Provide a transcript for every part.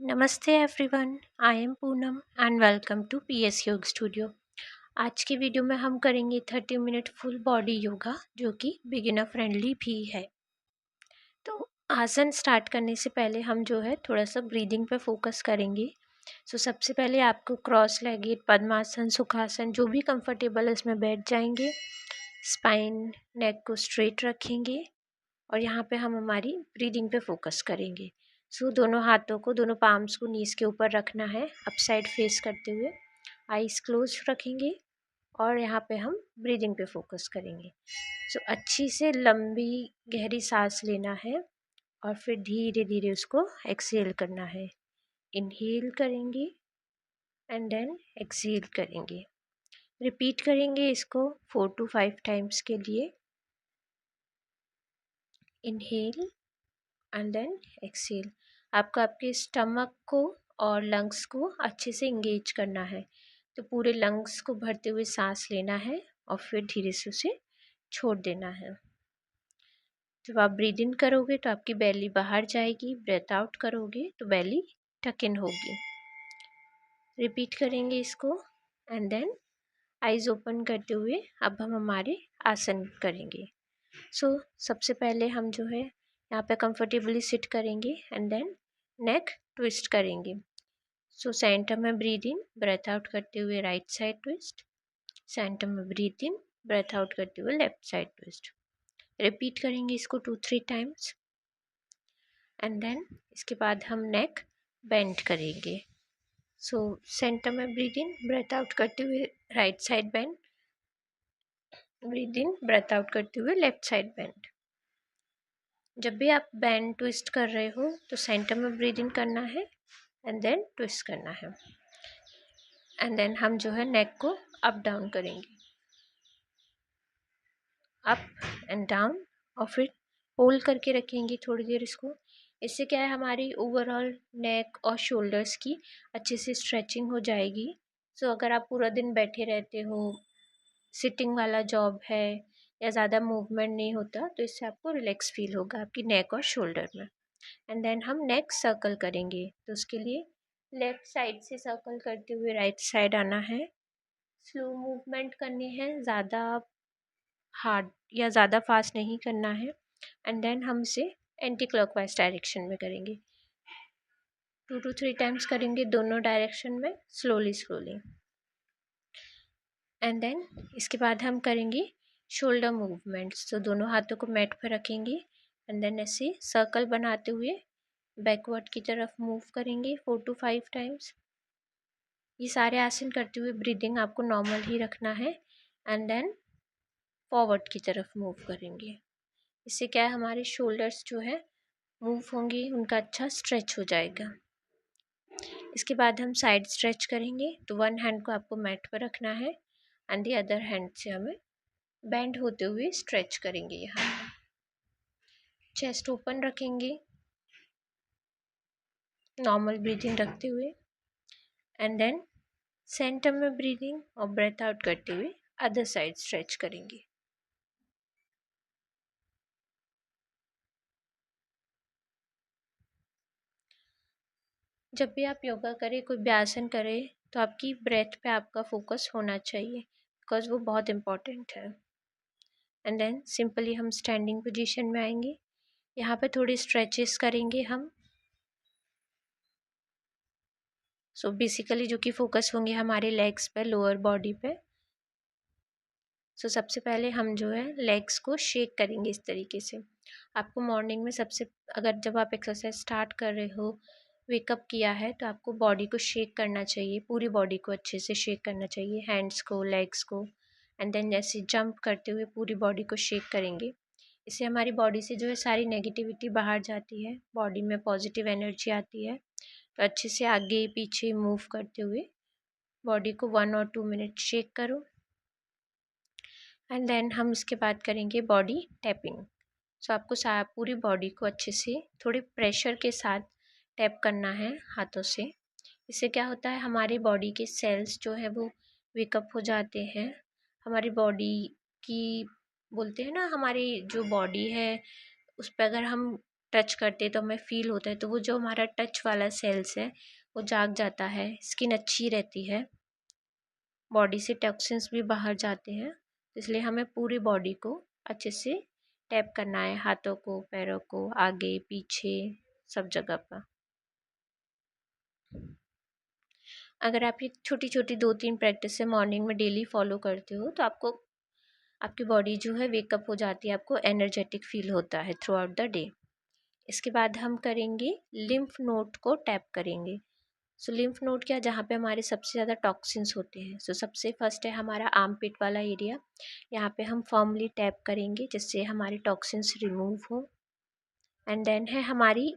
नमस्ते everyone, I am Poonam and welcome to PS yoga studio. आज की वीडियो में हम करेंगे 30 मिनट फुल बॉडी योगा जो कि बिगिनर फ्रेंडली भी है। तो आसन स्टार्ट करने से पहले हम जो है थोड़ा सा ब्रीदिंग पे फोकस करेंगे। सबसे पहले आपको क्रॉस लेगेड, पद्मासन, सुखासन जो भी कंफर्टेबल है उसमें बैठ जाएंगे। स्पाइन, नेक को स्ट्रेट रखेंगे और यहाँ पे हम हमारी ब्रीदिंग पे फोकस करेंगे। दोनों हाथों को, दोनों पाम्स को नीज के ऊपर रखना है, अपसाइड फेस करते हुए। आईज क्लोज रखेंगे और यहाँ पे हम ब्रीदिंग पे फोकस करेंगे। अच्छी से लंबी गहरी सांस लेना है और फिर धीरे धीरे उसको एक्सहेल करना है। इनहेल करेंगे एंड देन एक्सहेल करेंगे। रिपीट करेंगे इसको 4 to 5 टाइम्स के लिए। Inhale and then exhale. आपको आपके स्टमक को और लंग्स को अच्छे से इंगेज करना है। तो पूरे लंग्स को भरते हुए सांस लेना है और फिर धीरे से उसे छोड़ देना है। जब आप ब्रीद इन करोगे तो आपकी बेली बाहर जाएगी, ब्रेथ आउट करोगे तो बेली टक इन होगी। रिपीट करेंगे इसको एंड देन आइज ओपन करते हुए अब हम हमारे आसन करेंगे। सबसे पहले हम जो है यहाँ पे कंफर्टेबली सिट करेंगे एंड देन नेक ट्विस्ट करेंगे। सेंटर में ब्रीद इन, ब्रेथ आउट करते हुए राइट साइड ट्विस्ट। सेंटर में ब्रीद इन, ब्रेथ आउट करते हुए लेफ्ट साइड ट्विस्ट। रिपीट करेंगे इसको 2-3 टाइम्स एंड देन इसके बाद हम नेक बेंड करेंगे। सेंटर में ब्रीद इन, ब्रेथ आउट करते हुए right side bend. Breathe in, breath out करते हुए लेफ्ट साइड बेंड। जब भी आप बैंड ट्विस्ट कर रहे हो तो सेंटर में ब्रीद इन करना है एंड देन ट्विस्ट करना है एंड देन हम जो है नेक को अप डाउन करेंगे, अप एंड डाउन, और फिर होल्ड करके रखेंगे थोड़ी देर इसको। इससे क्या है, हमारी ओवरऑल नेक और शोल्डर्स की अच्छे से स्ट्रेचिंग हो जाएगी। अगर आप पूरा दिन बैठे रहते हो, सिटिंग वाला जॉब है या ज़्यादा मूवमेंट नहीं होता, तो इससे आपको रिलैक्स फील होगा आपकी नेक और शोल्डर में। एंड देन हम नेक सर्कल करेंगे। तो उसके लिए लेफ्ट साइड से सर्कल करते हुए राइट साइड आना है। स्लो मूवमेंट करनी है, ज़्यादा हार्ड या ज़्यादा फास्ट नहीं करना है। एंड देन हम इसे एंटी क्लॉकवाइज डायरेक्शन में करेंगे। 2 to 3 टाइम्स करेंगे दोनों डायरेक्शन में, स्लोली स्लोली। एंड देन इसके बाद हम करेंगे शोल्डर मूवमेंट्स। दोनों हाथों को मैट पर रखेंगे एंड देन ऐसे सर्कल बनाते हुए बैकवर्ड की तरफ मूव करेंगे 4 to 5 टाइम्स। ये सारे आसन करते हुए ब्रीदिंग आपको नॉर्मल ही रखना है एंड देन फॉरवर्ड की तरफ मूव करेंगे। इससे क्या है, हमारे शोल्डर्स जो है मूव होंगे, उनका अच्छा स्ट्रेच हो जाएगा। इसके बाद हम साइड स्ट्रेच करेंगे। तो वन हैंड को आपको मैट पर रखना है एंड दी अदर हैंड से हमें बेंड होते हुए स्ट्रेच करेंगे। यहाँ चेस्ट ओपन रखेंगे, नॉर्मल ब्रीदिंग रखते हुए एंड देन सेंटर में ब्रीदिंग और ब्रेथ आउट करते हुए अदर साइड स्ट्रेच करेंगे। जब भी आप योगा करें, कोई भी आसन करें, तो आपकी ब्रेथ पे आपका फोकस होना चाहिए, बिकॉज वो बहुत इम्पॉर्टेंट है। एंड देन सिंपली हम स्टैंडिंग पोजीशन में आएंगे। यहाँ पे थोड़ी स्ट्रेचेस करेंगे हम। बेसिकली जो कि फोकस होंगे हमारे लेग्स पे, लोअर बॉडी पे। सबसे पहले हम जो है लेग्स को शेक करेंगे इस तरीके से। आपको मॉर्निंग में अगर जब आप एक्सरसाइज स्टार्ट कर रहे हो, वेकअप किया है, तो आपको बॉडी को शेक करना चाहिए, पूरी बॉडी को अच्छे से शेक करना चाहिए, हैंड्स को, लेग्स को। एंड देन जैसे जंप करते हुए पूरी बॉडी को शेक करेंगे। इससे हमारी बॉडी से जो है सारी नेगेटिविटी बाहर जाती है, बॉडी में पॉजिटिव एनर्जी आती है। तो अच्छे से आगे पीछे मूव करते हुए बॉडी को 1 और 2 मिनट शेक करो। एंड देन हम इसके बाद करेंगे बॉडी टैपिंग। आपको पूरी बॉडी को अच्छे से थोड़े प्रेशर के साथ टैप करना है हाथों से। इससे क्या होता है, हमारी बॉडी के सेल्स जो है वो वेकअप हो जाते हैं। हमारी बॉडी की, बोलते हैं ना, हमारी जो बॉडी है उस पर अगर हम टच करते तो हमें फील होता है, तो वो जो हमारा टच वाला सेल्स है वो जाग जाता है, स्किन अच्छी रहती है, बॉडी से टॉक्सिन्स भी बाहर जाते हैं। इसलिए हमें पूरी बॉडी को अच्छे से टैप करना है, हाथों को, पैरों को, आगे पीछे सब जगह पर। अगर आप ये छोटी छोटी 2-3 प्रैक्टिस से मॉर्निंग में डेली फॉलो करते हो तो आपको आपकी बॉडी जो है वेकअप हो जाती है, आपको एनर्जेटिक फील होता है थ्रू आउट द डे। इसके बाद हम करेंगे लिम्फ नोड को टैप करेंगे। सो लिम्फ नोड क्या, जहाँ पे हमारे सबसे ज़्यादा टॉक्सिन्स होते हैं। सो सबसे फर्स्ट है हमारा आर्म पिट वाला एरिया, यहाँ पे हम फर्मली टैप करेंगे जिससे हमारे टॉक्सिन्स रिमूव हो। एंड देन है हमारी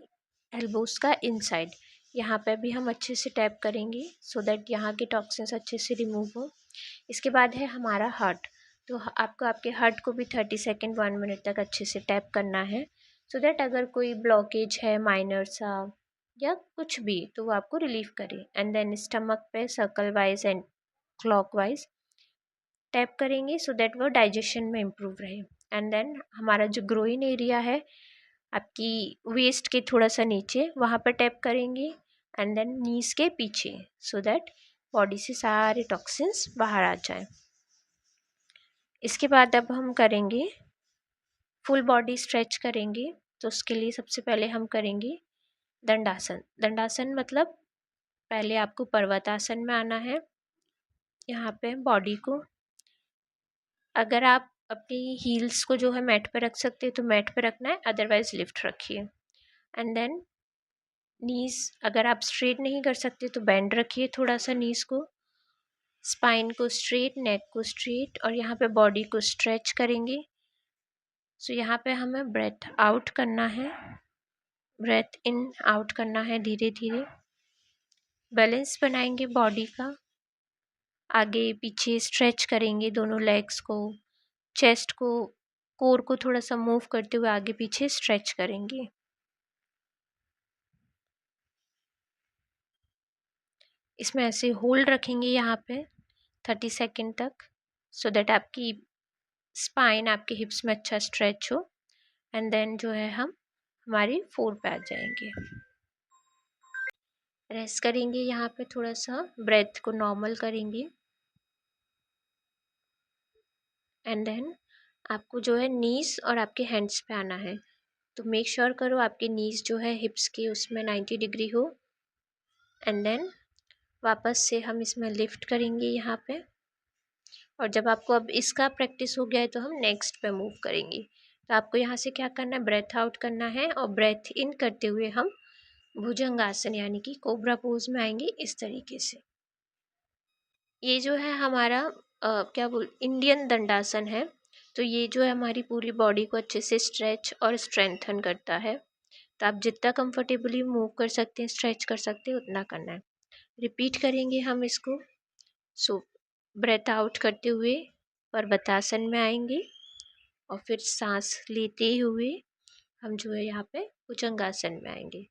एल्बोस का इनसाइड, यहाँ पे भी हम अच्छे से टैप करेंगे सो दैट यहाँ के टॉक्सिन्स अच्छे से रिमूव हो। इसके बाद है हमारा हार्ट, तो आपको आपके हार्ट को भी 30 सेकेंड 1 मिनट तक अच्छे से टैप करना है सो दैट अगर कोई ब्लॉकेज है माइनर सा या कुछ भी तो वो आपको रिलीफ करे। एंड देन स्टमक पे circle wise and clockwise tap करेंगे सो दैट वो डाइजेशन में इम्प्रूव रहे। एंड देन हमारा जो ग्रोइन एरिया है आपकी वेस्ट के थोड़ा सा नीचे, वहाँ पर टैप करेंगे। एंड देन नीज के पीछे सो दैट बॉडी से सारे टॉक्सिन्स बाहर आ जाएं। इसके बाद अब हम करेंगे फुल बॉडी स्ट्रेच करेंगे। तो उसके लिए सबसे पहले हम करेंगे दंडासन। दंडासन मतलब पहले आपको पर्वतासन में आना है। यहाँ पे बॉडी को, अगर आप अपनी हील्स को जो है मैट पे रख सकते हो तो मैट पे रखना है, अदरवाइज लिफ्ट रखिए। एंड देन नीज, अगर आप स्ट्रेट नहीं कर सकते तो बेंड रखिए थोड़ा सा नीज को, स्पाइन को स्ट्रेट, नेक को स्ट्रेट, और यहाँ पे बॉडी को स्ट्रेच करेंगे। सो यहाँ पे हमें ब्रेथ आउट करना है, ब्रेथ इन आउट करना है धीरे धीरे। बैलेंस बनाएंगे बॉडी का, आगे पीछे स्ट्रेच करेंगे दोनों लेग्स को, चेस्ट को, कोर को थोड़ा सा मूव करते हुए आगे पीछे स्ट्रेच करेंगे। इसमें ऐसे होल्ड रखेंगे यहाँ पे 30 सेकेंड तक सो दैट आपकी स्पाइन, आपके हिप्स में अच्छा स्ट्रेच हो। एंड देन जो है हम हमारी 4 पे आ जाएंगे, रेस्ट करेंगे यहाँ पे, थोड़ा सा ब्रेथ को नॉर्मल करेंगे। एंड देन आपको जो है नीज और आपके हैंड्स पे आना है, तो मेक श्योर करो आपके नीज जो है हिप्स के उसमें 90 डिग्री हो। एंड देन वापस से हम इसमें लिफ्ट करेंगे यहाँ पे, और जब आपको अब इसका प्रैक्टिस हो गया है तो हम नेक्स्ट पे मूव करेंगे। तो आपको यहाँ से क्या करना है, ब्रेथ आउट करना है, और ब्रेथ इन करते हुए हम भुजंगासन यानी कि कोबरा पोज में आएंगे इस तरीके से। ये जो है हमारा क्या बोल इंडियन दंडासन है। तो ये जो है हमारी पूरी बॉडी को अच्छे से स्ट्रेच और स्ट्रेंथन करता है। तो आप जितना कंफर्टेबली मूव कर सकते हैं, स्ट्रेच कर सकते हैं, उतना करना है। रिपीट करेंगे हम इसको। सो ब्रेथ आउट करते हुए पर्वतासन में आएंगे, और फिर सांस लेते हुए हम जो है यहाँ पे भुजंगासन में आएंगे।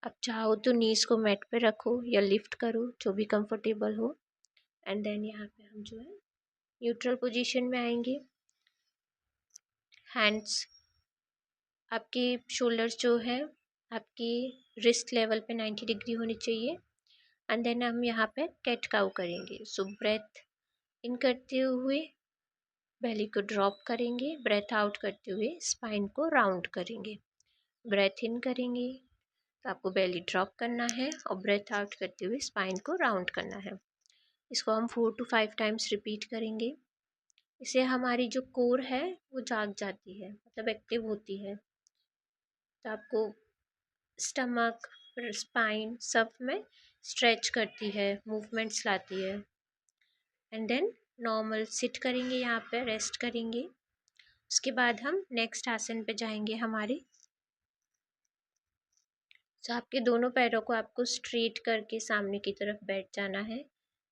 अब चाहो तो नीज को मैट पे रखो या लिफ्ट करो, जो भी कंफर्टेबल हो। एंड देन यहाँ पे हम जो है न्यूट्रल पोजीशन में आएंगे। हैंड्स, आपके शोल्डर्स जो है आपकी रिस्ट लेवल पे 90 डिग्री होनी चाहिए। एंड देन हम यहाँ पे कैट काउ करेंगे। सो ब्रेथ इन करते हुए बेली को ड्रॉप करेंगे, ब्रेथ आउट करते हुए स्पाइन को राउंड करेंगे। ब्रेथ इन करेंगे तो आपको बेली ड्रॉप करना है, और ब्रेथ आउट करते हुए स्पाइन को राउंड करना है। इसको हम 4 to 5 टाइम्स रिपीट करेंगे। इससे हमारी जो कोर है वो जाग जाती है, मतलब एक्टिव होती है। तो आपको स्टमक, स्पाइन सब में स्ट्रेच करती है, मूवमेंट्स लाती है। एंड देन नॉर्मल सिट करेंगे, यहाँ पे रेस्ट करेंगे। उसके बाद हम नेक्स्ट आसन पे जाएंगे हमारे। तो आपके दोनों पैरों को आपको स्ट्रेट करके सामने की तरफ बैठ जाना है।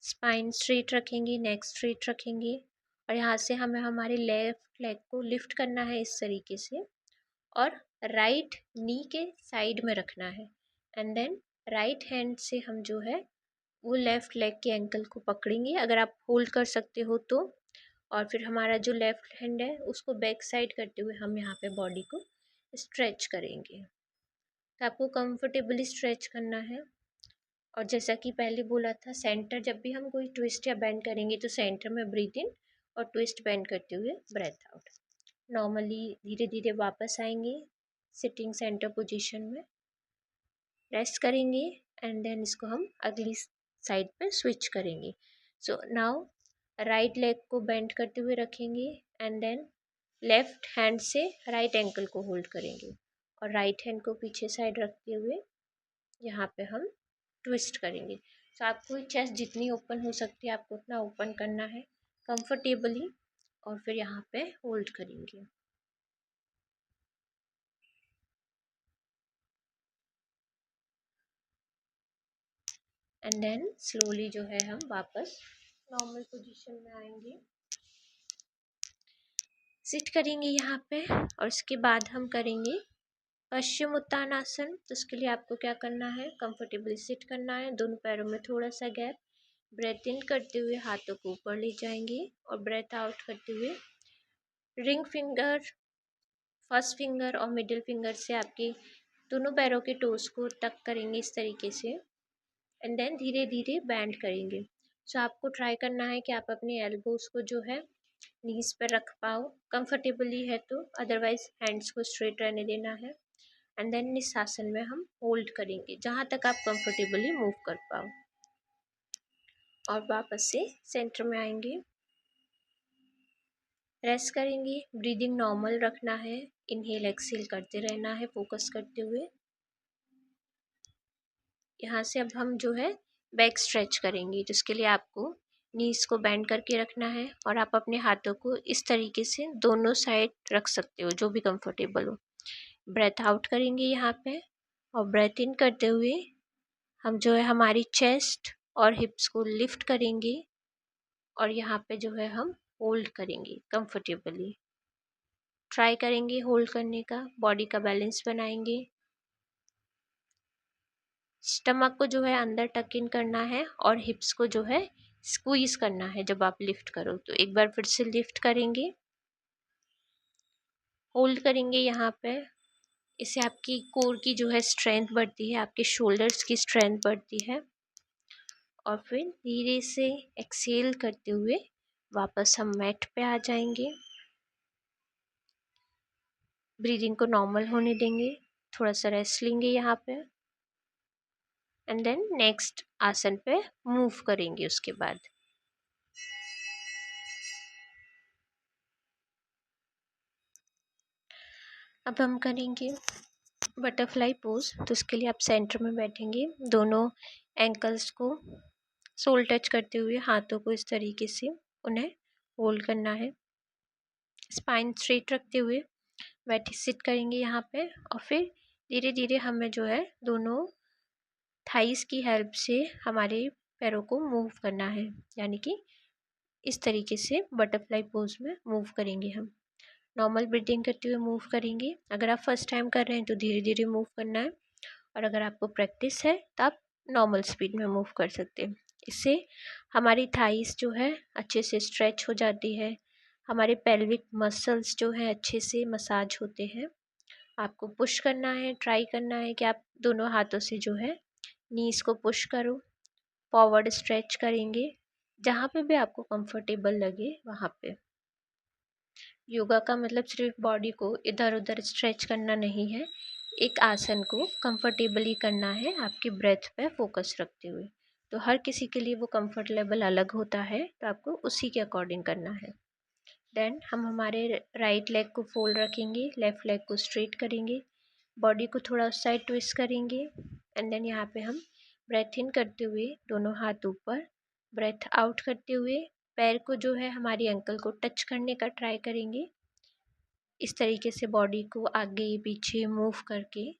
स्पाइन स्ट्रेट रखेंगे, नेक स्ट्रेट रखेंगे, और यहाँ से हमें हमारे लेफ्ट लेग को लिफ्ट करना है इस तरीके से, और राइट नी के साइड में रखना है। एंड देन राइट हैंड से हम जो है वो लेफ़्ट लेग के एंकल को पकड़ेंगे, अगर आप होल्ड कर सकते हो तो। और फिर हमारा जो लेफ़्ट हैंड है उसको बैक साइड करते हुए हम यहाँ पे बॉडी को स्ट्रेच करेंगे। तो आपको कंफर्टेबली स्ट्रेच करना है। और जैसा कि पहले बोला था, सेंटर जब भी हम कोई ट्विस्ट या बेंड करेंगे तो सेंटर में ब्रीथ इन और ट्विस्ट बेंड करते हुए ब्रेथ आउट। नॉर्मली धीरे धीरे वापस आएंगे सिटिंग सेंटर पोजीशन में, रेस्ट करेंगे एंड देन इसको हम अगली साइड पे स्विच करेंगे। सो नाउ राइट लेग को बेंड करते हुए रखेंगे एंड देन लेफ्ट हैंड से राइट एंकल को होल्ड करेंगे और राइट हैंड को पीछे साइड रखते हुए यहाँ पे हम ट्विस्ट करेंगे। तो आपको चेस्ट जितनी ओपन हो सकती है आपको उतना ओपन करना है कंफर्टेबली और फिर यहाँ पे होल्ड करेंगे। एंड देन स्लोली जो है हम वापस नॉर्मल पोजीशन में आएंगे, सिट करेंगे यहाँ पे और इसके बाद हम करेंगे पश्चिम उत्तानासन। तो उसके लिए आपको क्या करना है, कंफर्टेबली सिट करना है, दोनों पैरों में थोड़ा सा गैप, ब्रेथ इन करते हुए हाथों को ऊपर ले जाएंगे और ब्रेथ आउट करते हुए रिंग फिंगर, फर्स्ट फिंगर और मिडिल फिंगर से आपके दोनों पैरों के टोस को टक करेंगे इस तरीके से एंड देन धीरे धीरे बैंड करेंगे। सो आपको ट्राई करना है कि आप अपने एल्बोज को जो है नीज पर रख पाओ कंफर्टेबली है तो, अदरवाइज हैंड्स को स्ट्रेट रहने देना है। एंड देन इस आसन में हम होल्ड करेंगे जहाँ तक आप कंफर्टेबली मूव कर पाओ और वापस से सेंटर में आएंगे, रेस्ट करेंगे, ब्रीदिंग नॉर्मल रखना है, इनहेल एक्सेल करते रहना है फोकस करते हुए। यहाँ से अब हम जो है बैक स्ट्रेच करेंगे जिसके लिए आपको नीज को बेंड करके रखना है और आप अपने हाथों को इस तरीके से दोनों साइड रख सकते हो जो भी कंफर्टेबल हो। ब्रेथ आउट करेंगे यहाँ पे और ब्रेथ इन करते हुए हम जो है हमारी चेस्ट और हिप्स को लिफ्ट करेंगे और यहाँ पे जो है हम होल्ड करेंगे कंफर्टेबली, ट्राई करेंगे होल्ड करने का, बॉडी का बैलेंस बनाएंगे। स्टमक को जो है अंदर टक इन करना है और हिप्स को जो है स्क्वीज करना है जब आप लिफ्ट करो। तो एक बार फिर से लिफ्ट करेंगे, होल्ड करेंगे यहाँ पे, इससे आपकी कोर की जो है स्ट्रेंथ बढ़ती है, आपके शोल्डर्स की स्ट्रेंथ बढ़ती है। और फिर धीरे से एक्सेल करते हुए वापस हम मैट पे आ जाएंगे, ब्रीदिंग को नॉर्मल होने देंगे, थोड़ा सा रेस्ट लेंगे यहाँ पे एंड देन नेक्स्ट आसन पे मूव करेंगे। उसके बाद अब हम करेंगे बटरफ्लाई पोज। तो इसके लिए आप सेंटर में बैठेंगे, दोनों एंकल्स को सोल टच करते हुए हाथों को इस तरीके से उन्हें होल्ड करना है, स्पाइन स्ट्रेट रखते हुए बैठे सिट करेंगे यहाँ पे और फिर धीरे धीरे हमें जो है दोनों थाइस की हेल्प से हमारे पैरों को मूव करना है, यानी कि इस तरीके से बटरफ्लाई पोज में मूव करेंगे हम। नॉर्मल ब्रीदिंग करते हुए मूव करेंगे। अगर आप फर्स्ट टाइम कर रहे हैं तो धीरे धीरे मूव करना है और अगर आपको प्रैक्टिस है तो आप नॉर्मल स्पीड में मूव कर सकते हैं। इससे हमारी थाइस जो है अच्छे से स्ट्रेच हो जाती है, हमारे पेल्विक मसल्स जो हैं अच्छे से मसाज होते हैं। आपको पुश करना है, ट्राई करना है कि आप दोनों हाथों से जो है नीज को पुश करो, फॉरवर्ड स्ट्रेच करेंगे जहाँ पे भी आपको कंफर्टेबल लगे वहाँ पे। योगा का मतलब सिर्फ बॉडी को इधर उधर स्ट्रेच करना नहीं है, एक आसन को कंफर्टेबली करना है आपकी ब्रेथ पे फोकस रखते हुए। तो हर किसी के लिए वो कंफर्ट लेवल अलग होता है, तो आपको उसी के अकॉर्डिंग करना है। देन हम हमारे राइट लेग को फोल्ड रखेंगे, लेफ़्ट लेग को स्ट्रेट करेंगे, बॉडी को थोड़ा उस साइड ट्विस्ट करेंगे एंड देन यहाँ पे हम ब्रेथ इन करते हुए दोनों हाथ ऊपर, ब्रेथ आउट करते हुए पैर को जो है हमारी एंकल को टच करने का ट्राई करेंगे। इस तरीके से बॉडी को आगे पीछे मूव करके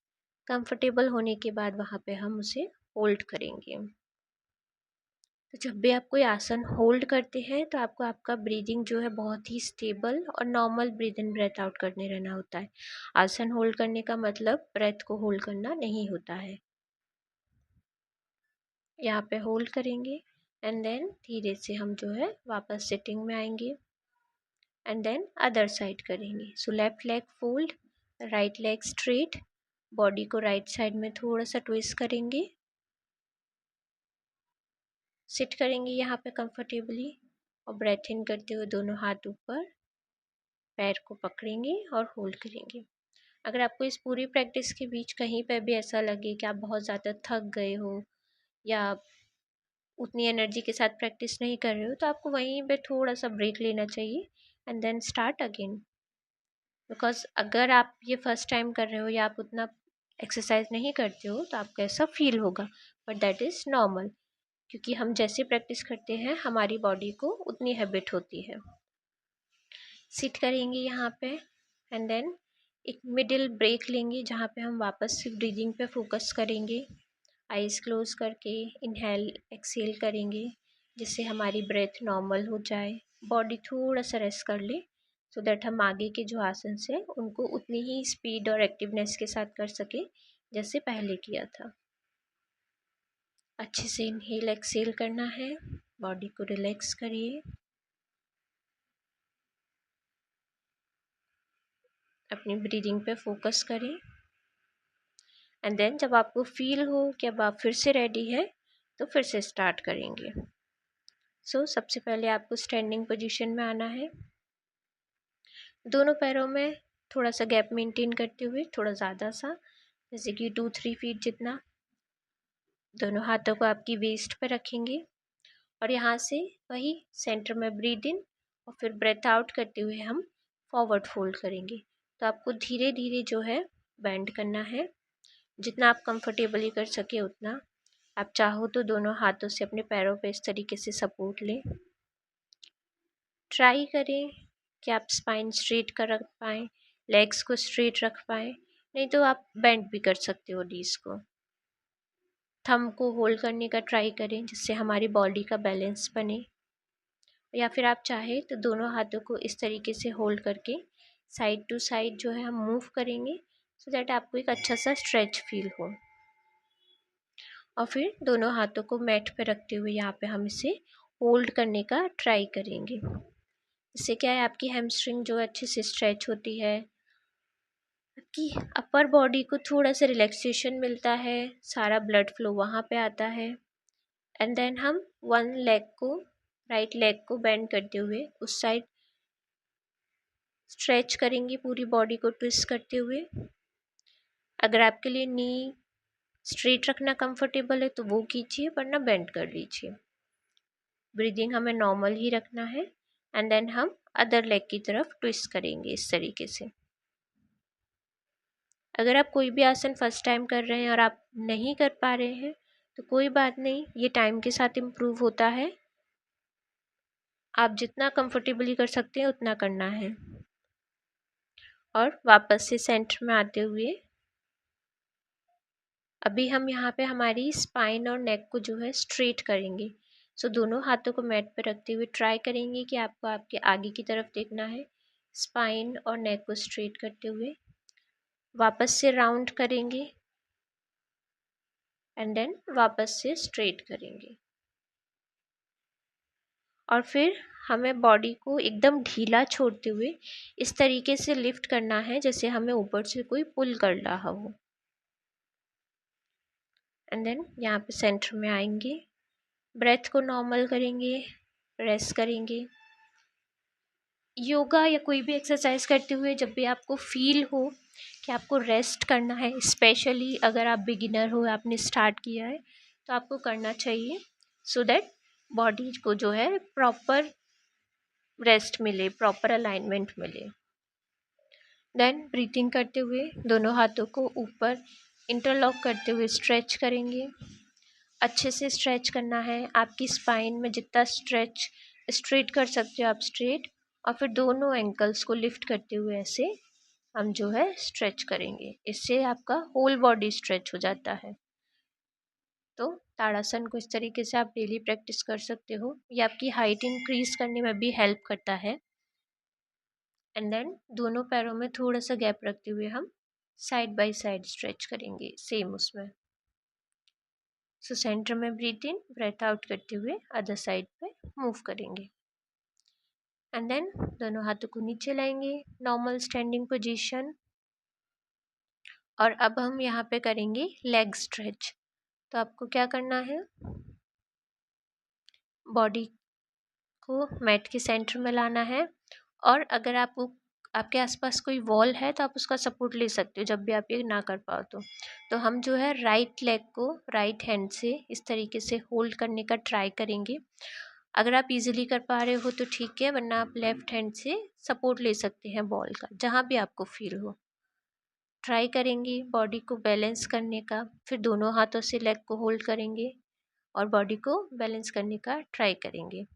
कंफर्टेबल होने के बाद वहाँ पे हम उसे होल्ड करेंगे। तो जब भी आप कोई आसन होल्ड करते हैं तो आपको आपका ब्रीदिंग जो है बहुत ही स्टेबल और normal breathe in breath out करने रहना होता है। आसन होल्ड करने का मतलब ब्रेथ को होल्ड करना नहीं होता है। यहाँ पे होल्ड करेंगे एंड देन धीरे से हम जो है वापस सिटिंग में आएंगे एंड देन अदर साइड करेंगे। So left leg fold, right leg straight, body को राइट साइड में थोड़ा सा ट्विस्ट करेंगे, सिट करेंगे यहाँ पे कंफर्टेबली और ब्रेथ इन करते हुए दोनों हाथ ऊपर, पैर को पकड़ेंगे और होल्ड करेंगे। अगर आपको इस पूरी प्रैक्टिस के बीच कहीं पे भी ऐसा लगे कि आप बहुत ज़्यादा थक गए हो या उतनी एनर्जी के साथ प्रैक्टिस नहीं कर रहे हो, तो आपको वहीं पे थोड़ा सा ब्रेक लेना चाहिए and then start again. Because अगर आप ये फर्स्ट टाइम कर रहे हो या आप उतना एक्सरसाइज नहीं करते हो तो आपको ऐसा फील होगा, बट दैट इज़ नॉर्मल, क्योंकि हम जैसे प्रैक्टिस करते हैं हमारी बॉडी को उतनी हैबिट होती है। सिट करेंगे यहाँ पे एंड देन एक मिडिल ब्रेक लेंगे जहाँ पे हम वापस से ब्रीदिंग पे फोकस करेंगे, आइज़ क्लोज करके इनहेल एक्सेल करेंगे जिससे हमारी ब्रेथ नॉर्मल हो जाए, बॉडी थोड़ा सा रेस्ट कर ले सो दैट हम आगे के जो आसन हैं उनको उतनी ही स्पीड और एक्टिवनेस के साथ कर सके जैसे पहले किया था। अच्छे से इनहेल एक्सेल करना है, बॉडी को रिलैक्स करिए, अपनी ब्रीदिंग पे फोकस करें एंड देन जब आपको फील हो कि अब आप फिर से रेडी है तो फिर से स्टार्ट करेंगे। सबसे पहले आपको स्टैंडिंग पोजीशन में आना है, दोनों पैरों में थोड़ा सा गैप मेंटेन करते हुए, थोड़ा ज़्यादा सा, जैसे कि 2-3 फीट जितना। दोनों हाथों को आपकी वेस्ट पर रखेंगे और यहाँ से वही सेंटर में ब्रीद इन और फिर ब्रेथ आउट करते हुए हम फॉरवर्ड फोल्ड करेंगे। तो आपको धीरे धीरे जो है बेंड करना है, जितना आप कंफर्टेबली कर सके उतना। आप चाहो तो दोनों हाथों से अपने पैरों पे इस तरीके से सपोर्ट लें। ट्राई करें कि आप स्पाइन स्ट्रेट कर रख पाएँ, लेग्स को स्ट्रेट रख पाएँ, नहीं तो आप बेंड भी कर सकते हो नीज़ को। थंब को होल्ड करने का ट्राई करें जिससे हमारी बॉडी का बैलेंस बने, या फिर आप चाहे तो दोनों हाथों को इस तरीके से होल्ड करके साइड टू साइड जो है हम मूव करेंगे सो दैट आपको एक अच्छा सा स्ट्रेच फील हो। और फिर दोनों हाथों को मैट पे रखते हुए यहाँ पे हम इसे होल्ड करने का ट्राई करेंगे। इससे क्या है, आपकी हैमस्ट्रिंग जो अच्छे से स्ट्रेच होती है, आपकी अपर बॉडी को थोड़ा सा रिलैक्सेशन मिलता है, सारा ब्लड फ्लो वहाँ पे आता है। एंड देन हम वन लेग को, राइट लेग को बेंड करते हुए उस साइड स्ट्रेच करेंगे, पूरी बॉडी को ट्विस्ट करते हुए। अगर आपके लिए नी स्ट्रेट रखना कंफर्टेबल है तो वो कीजिए, वरना बेंड कर लीजिए। ब्रीदिंग हमें नॉर्मल ही रखना है एंड देन हम अदर लेग की तरफ ट्विस्ट करेंगे इस तरीके से। अगर आप कोई भी आसन फर्स्ट टाइम कर रहे हैं और आप नहीं कर पा रहे हैं तो कोई बात नहीं, ये टाइम के साथ इम्प्रूव होता है। आप जितना कंफर्टेबली कर सकते हैं उतना करना है। और वापस से सेंटर में आते हुए अभी हम यहाँ पे हमारी स्पाइन और नेक को जो है स्ट्रेट करेंगे। दोनों हाथों को मैट पर रखते हुए ट्राई करेंगे कि आपको आपके आगे की तरफ देखना है, स्पाइन और नेक को स्ट्रेट करते हुए वापस से राउंड करेंगे एंड देन वापस से स्ट्रेट करेंगे। और फिर हमें बॉडी को एकदम ढीला छोड़ते हुए इस तरीके से लिफ्ट करना है जैसे हमें ऊपर से कोई पुल कर रहा हो। एंड देन यहाँ पे सेंटर में आएंगे, ब्रेथ को नॉर्मल करेंगे, रेस्ट करेंगे। योगा या कोई भी एक्सरसाइज करते हुए जब भी आपको फील हो कि आपको रेस्ट करना है, स्पेशली अगर आप बिगिनर हो, आपने स्टार्ट किया है, तो आपको करना चाहिए सो दैट बॉडी को जो है प्रॉपर रेस्ट मिले, प्रॉपर अलाइनमेंट मिले। देन ब्रीथिंग करते हुए दोनों हाथों को ऊपर इंटरलॉक करते हुए स्ट्रेच करेंगे। अच्छे से स्ट्रेच करना है, आपकी स्पाइन में जितना स्ट्रेच स्ट्रेट कर सकते हो आप स्ट्रेट, और फिर दोनों एंकल्स को लिफ्ट करते हुए ऐसे हम जो है स्ट्रेच करेंगे। इससे आपका होल बॉडी स्ट्रेच हो जाता है। तो ताड़ासन को इस तरीके से आप डेली प्रैक्टिस कर सकते हो, ये आपकी हाइट इंक्रीज करने में भी हेल्प करता है। एंड देन दोनों पैरों में थोड़ा सा गैप रखते हुए हम साइड बाय साइड स्ट्रेच करेंगे सेम उसमें। सेंटर में ब्रीथ इन, ब्रेथ आउट करते हुए अदर साइड पे मूव करेंगे एंड देन दोनों हाथों को नीचे लाएंगे, नॉर्मल स्टैंडिंग पोजीशन। और अब हम यहाँ पे करेंगे लेग स्ट्रेच। तो आपको क्या करना है, बॉडी को मैट के सेंटर में लाना है, और अगर आपके आसपास कोई वॉल है तो आप उसका सपोर्ट ले सकते हो जब भी आप ये ना कर पाओ तो हम जो है राइट लेग को राइट हैंड से इस तरीके से होल्ड करने का ट्राई करेंगे। अगर आप इजीली कर पा रहे हो तो ठीक है, वरना आप लेफ्ट हैंड से सपोर्ट ले सकते हैं बॉल का, जहाँ भी आपको फील हो। ट्राई करेंगे बॉडी को बैलेंस करने का, फिर दोनों हाथों से लेग को होल्ड करेंगे और बॉडी को बैलेंस करने का ट्राई करेंगे।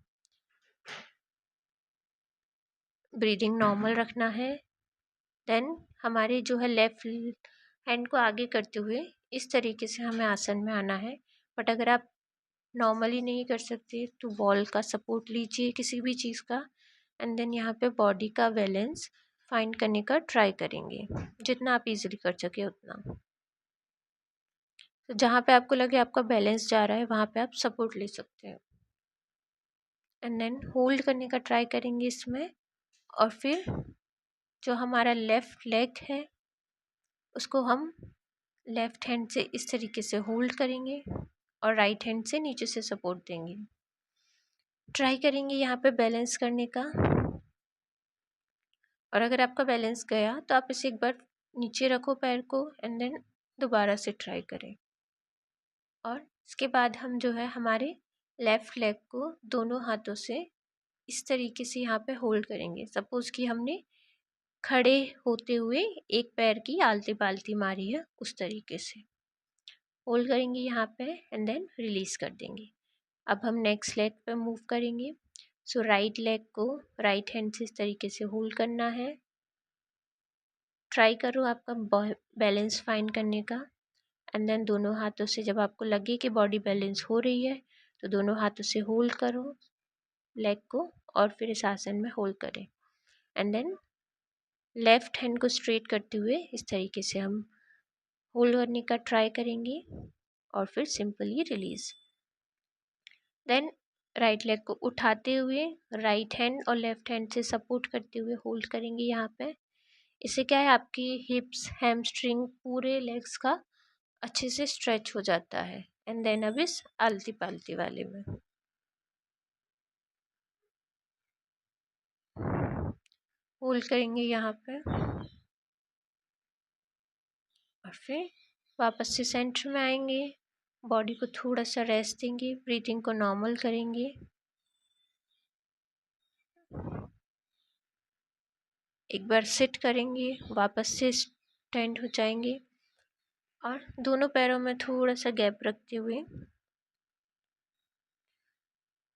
ब्रीदिंग नॉर्मल रखना है। देन हमारे जो है लेफ्ट हैंड को आगे करते हुए इस तरीके से हमें आसन में आना है। बट अगर आप नॉर्मली नहीं कर सकते तो वॉल का सपोर्ट लीजिए किसी भी चीज़ का, एंड देन यहाँ पे बॉडी का बैलेंस फाइंड करने का ट्राई करेंगे जितना आप इजीली कर सके उतना। तो जहाँ पे आपको लगे आपका बैलेंस जा रहा है वहाँ पे आप सपोर्ट ले सकते हैं, एंड देन होल्ड करने का ट्राई करेंगे इसमें। और फिर जो हमारा लेफ़्ट लेग है उसको हम लेफ़्ट हैंड से इस तरीके से होल्ड करेंगे और राइट हैंड से नीचे से सपोर्ट देंगे। ट्राई करेंगे यहाँ पे बैलेंस करने का, और अगर आपका बैलेंस गया तो आप इसे एक बार नीचे रखो पैर को, एंड देन दोबारा से ट्राई करें। और इसके बाद हम जो है हमारे लेफ़्ट लेग को दोनों हाथों से इस तरीके से यहाँ पे होल्ड करेंगे। सपोज़ कि हमने खड़े होते हुए एक पैर की आलती पालती मारी है, उस तरीके से होल्ड करेंगे यहाँ पे एंड देन रिलीज़ कर देंगे। अब हम नेक्स्ट लेग पे मूव करेंगे। सो राइट लेग को राइट हैंड से इस तरीके से होल्ड करना है। ट्राई करो आपका बैलेंस फाइंड करने का, एंड देन दोनों हाथों से जब आपको लगे कि बॉडी बैलेंस हो रही है तो दोनों हाथों से होल्ड करो लेग को और फिर इस आसन में होल्ड करें, एंड देन लेफ्ट हैंड को स्ट्रेट करते हुए इस तरीके से हम होल्ड करने का ट्राई करेंगे और फिर simply release. Then right leg को उठाते हुए राइट हैंड और लेफ्ट हैंड से सपोर्ट करते हुए होल्ड करेंगे यहाँ पे। इससे क्या है, आपकी हिप्स हैमस्ट्रिंग पूरे लेग्स का अच्छे से स्ट्रेच हो जाता है। एंड देन अब इस आलती पालती वाले में होल्ड करेंगे यहाँ पे और फिर वापस से सेंटर में आएंगे। बॉडी को थोड़ा सा रेस्ट देंगे, ब्रीथिंग को नॉर्मल करेंगे। एक बार सिट करेंगे, वापस से स्टैंड हो जाएंगे और दोनों पैरों में थोड़ा सा गैप रखते हुए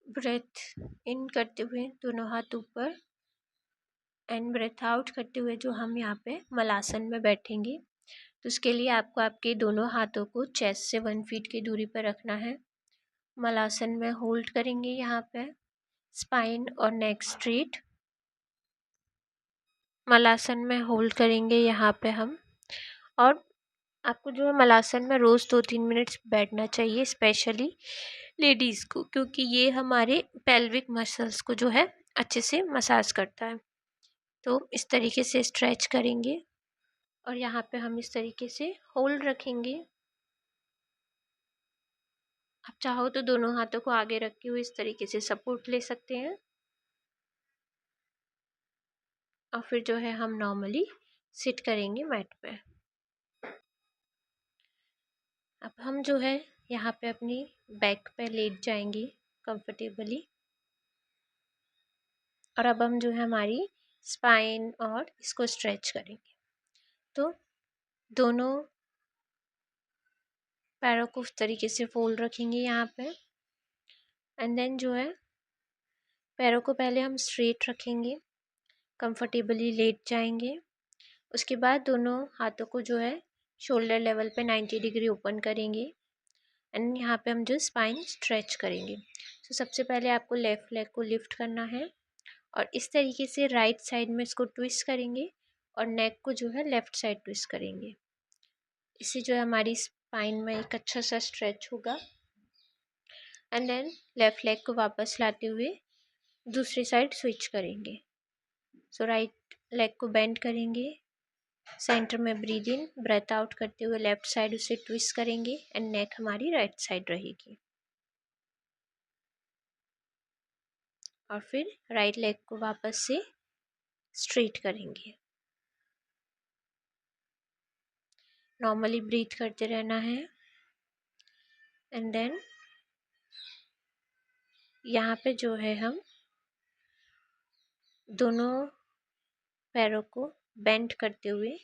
ब्रेथ इन करते हुए दोनों हाथ ऊपर एंड ब्रेथ आउट करते हुए जो हम यहाँ पे मलासन में बैठेंगे। तो उसके लिए आपको आपके दोनों हाथों को चेस्ट से 1 फीट की दूरी पर रखना है। मलासन में होल्ड करेंगे यहाँ पे, स्पाइन और नेक स्ट्रेट। मलासन में होल्ड करेंगे यहाँ पे हम, और आपको जो है मलासन में रोज़ 2-3 मिनट्स बैठना चाहिए, स्पेशली लेडीज़ को, क्योंकि ये हमारे पेल्विक मसल्स को जो है अच्छे से मसाज करता है। तो इस तरीके से स्ट्रेच करेंगे और यहाँ पे हम इस तरीके से होल्ड रखेंगे। आप चाहो तो दोनों हाथों को आगे रखे हुए इस तरीके से सपोर्ट ले सकते हैं और फिर जो है हम नॉर्मली सिट करेंगे मैट पे। अब हम जो है यहाँ पे अपनी बैक पे लेट जाएंगे कंफर्टेबली, और अब हम जो है हमारी स्पाइन और इसको स्ट्रेच करेंगे। तो दोनों पैरों को उस तरीके से फोल्ड रखेंगे यहाँ पे, एंड देन जो है पैरों को पहले हम स्ट्रेट रखेंगे, कंफर्टेबली लेट जाएंगे। उसके बाद दोनों हाथों को जो है शोल्डर लेवल पे 90 डिग्री ओपन करेंगे एंड यहाँ पे हम जो स्पाइन स्ट्रेच करेंगे। तो सबसे पहले आपको लेफ़्ट लेग को लिफ्ट करना है और इस तरीके से राइट साइड में इसको ट्विस्ट करेंगे और नेक को जो है लेफ़्ट साइड ट्विस्ट करेंगे। इससे जो है हमारी स्पाइन में एक अच्छा सा स्ट्रेच होगा। एंड देन लेफ़्ट लेग को वापस लाते हुए दूसरी साइड स्विच करेंगे। सो राइट लेग को बेंड करेंगे सेंटर में ब्रीद इन, ब्रेथ आउट करते हुए लेफ्ट साइड उसे ट्विस्ट करेंगे एंड नेक हमारी राइट साइड रहेगी। और फिर राइट लेग को वापस से स्ट्रेट करेंगे। नॉर्मली ब्रीथ करते रहना है। एंड देन यहाँ पे जो है हम दोनों पैरों को बेंड करते हुए,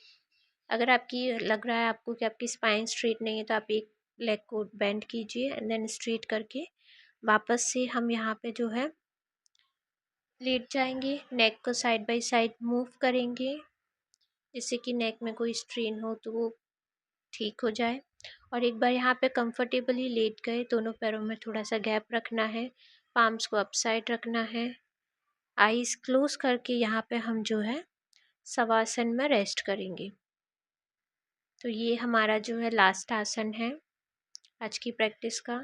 अगर आपकी लग रहा है आपको कि आपकी स्पाइन स्ट्रेट नहीं है तो आप एक लेग को बेंड कीजिए एंड देन स्ट्रेट करके वापस से हम यहाँ पे जो है लेट जाएंगे। नेक को साइड बाय साइड मूव करेंगे जिससे कि नेक में कोई स्ट्रेन हो तो वो ठीक हो जाए। और एक बार यहाँ पे कंफर्टेबली लेट गए, दोनों पैरों में थोड़ा सा गैप रखना है, पाम्स को अप साइड रखना है, आईज क्लोज करके यहाँ पे हम जो है शवासन में रेस्ट करेंगे। तो ये हमारा जो है लास्ट आसन है आज की प्रैक्टिस का।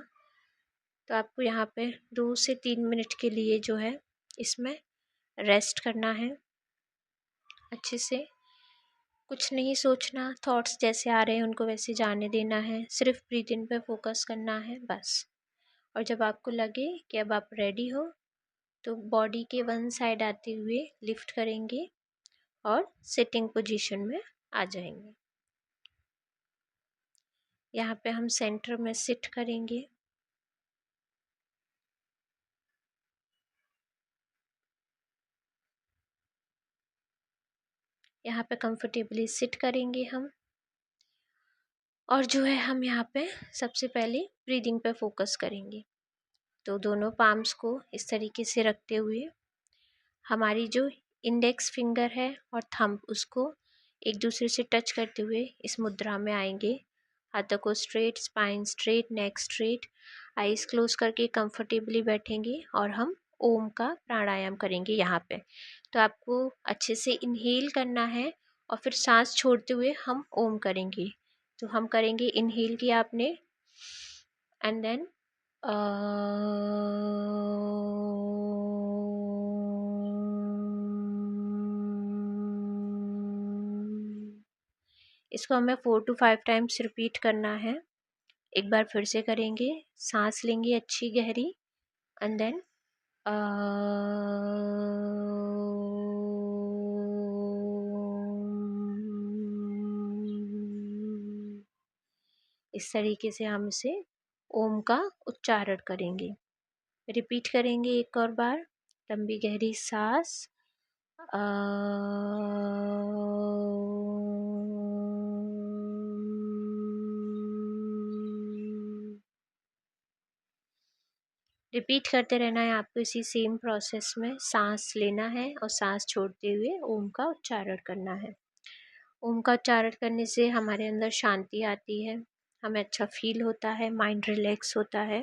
तो आपको यहाँ पे 2 से 3 मिनट के लिए जो है इसमें रेस्ट करना है अच्छे से। कुछ नहीं सोचना, थॉट्स जैसे आ रहे हैं उनको वैसे जाने देना है, सिर्फ ब्रीथ इन पे फोकस करना है बस। और जब आपको लगे कि अब आप रेडी हो तो बॉडी के वन साइड आते हुए लिफ्ट करेंगे और सिटिंग पोजीशन में आ जाएंगे। यहाँ पे हम सेंटर में सिट करेंगे। यहाँ पे कंफर्टेबली सिट करेंगे हम। और जो है हम यहाँ पे सबसे पहले ब्रीदिंग पे फोकस करेंगे। तो दोनों पाम्स को इस तरीके से रखते हुए हमारी जो इंडेक्स फिंगर है और थंब उसको एक दूसरे से टच करते हुए इस मुद्रा में आएंगे। हाथों को स्ट्रेट, स्पाइन स्ट्रेट, नेक स्ट्रेट, आईज क्लोज करके कंफर्टेबली बैठेंगे और हम ओम का प्राणायाम करेंगे यहाँ पे। तो आपको अच्छे से इनहेल करना है और फिर सांस छोड़ते हुए हम ओम करेंगे। तो हम करेंगे, इनहेल किया आपने एंड देन इसको हमें 4 to 5 टाइम्स रिपीट करना है। एक बार फिर से करेंगे, सांस लेंगे अच्छी गहरी एंड देन इस तरीके से हम इसे ओम का उच्चारण करेंगे। रिपीट करेंगे एक और बार, लंबी गहरी सांस रिपीट करते रहना है आपको इसी सेम प्रोसेस में। सांस लेना है और सांस छोड़ते हुए ओम का उच्चारण करना है। ओम का उच्चारण करने से हमारे अंदर शांति आती है, हमें अच्छा फील होता है, माइंड रिलैक्स होता है।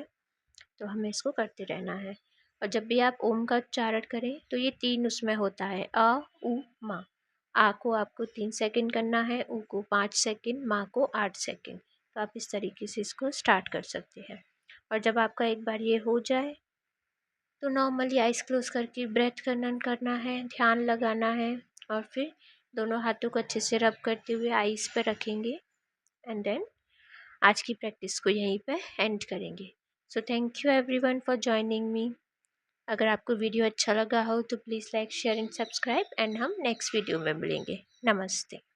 तो हमें इसको करते रहना है। और जब भी आप ओम का उच्चारण करें तो ये 3 उसमें होता है, अ, उ, मा। आ को आपको 3 सेकंड करना है, उ को 5 सेकंड, मा को 8 सेकंड। तो आप इस तरीके से इसको स्टार्ट कर सकते हैं। और जब आपका एक बार ये हो जाए तो नॉर्मली आइज़ क्लोज करके ब्रेथ करना है, ध्यान लगाना है। और फिर दोनों हाथों को अच्छे से रब करते हुए आइज़ पे रखेंगे एंड देन आज की प्रैक्टिस को यहीं पे एंड करेंगे। So thank you everyone for joining me. अगर आपको वीडियो अच्छा लगा हो तो please like, share and subscribe and हम नेक्स्ट वीडियो में मिलेंगे। नमस्ते।